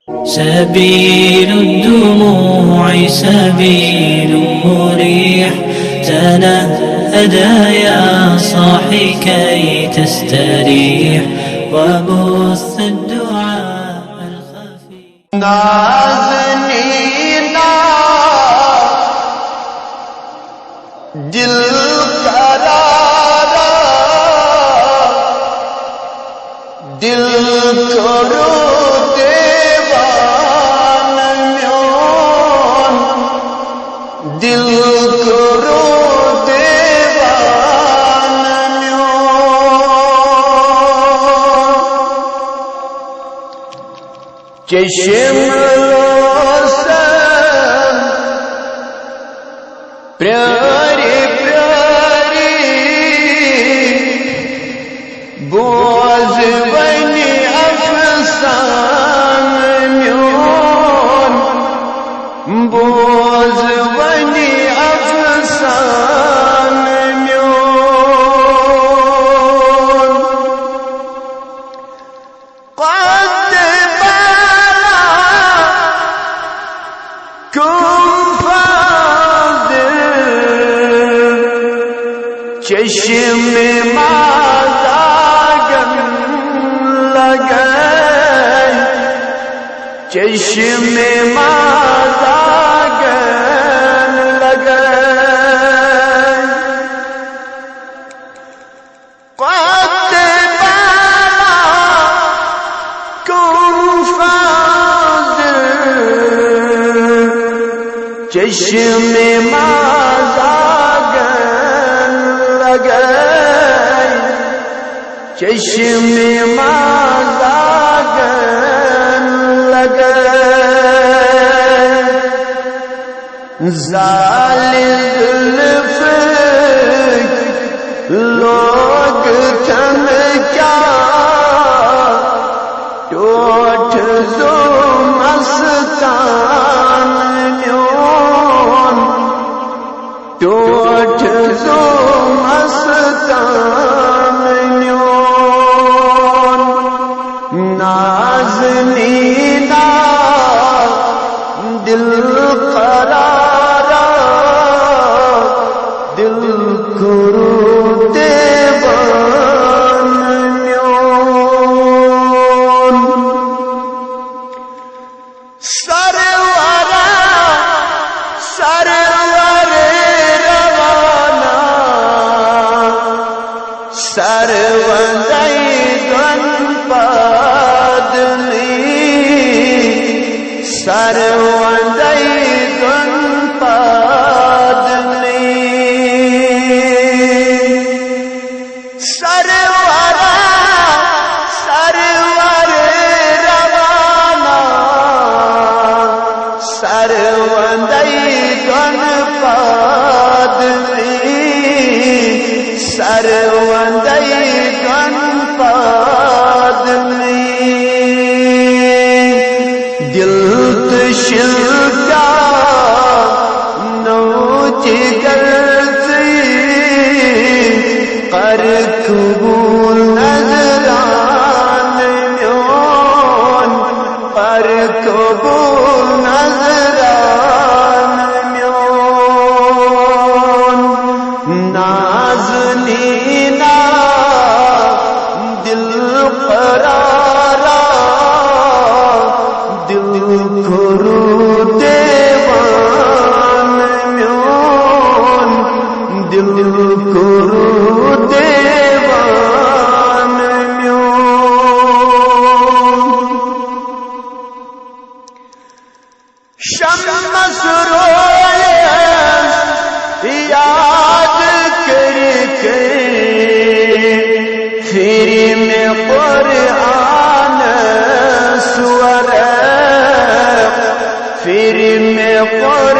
سبيل الدموع سبيل مريح، تنهدى يا صاحي كي تستريح، وبث الدعاء الخفي. نازنینا دل قرارا دل کرو دیوان میون، دل کرو دیوان میون. چشم لوسم پیاری پیاری بوز بنی افسان میون، بوز بنی افسان میون. قد بلا کن فاضل چشم مازاگن لگن، چشم مازاگن لگن. قد بلا کن فاضل چشم مازاگن لگن، چشم مازاگن لگن. ظالم فکر لوگ تن کیا ٹوٹ زو مستان میون، ٹوٹ زو مستان میون. نازنینا دل قرارا دل کرو دیوان میون. سرورا سرور روانا سروندی گن پادلی، سروندی گن پادلی. سرورا سرور روانا سروندی گن پادلی، سروندی گن پادلی. دل تشلکا نو جگرتی قر قبول نظران میون، قر قبول نظران میون. نازنینا دل قرارا دل کرو دیوان میون، دل کرو دیوان میون. شمس رویس یاد کر کے پھر میں قرآن سور، پھر میں قرآن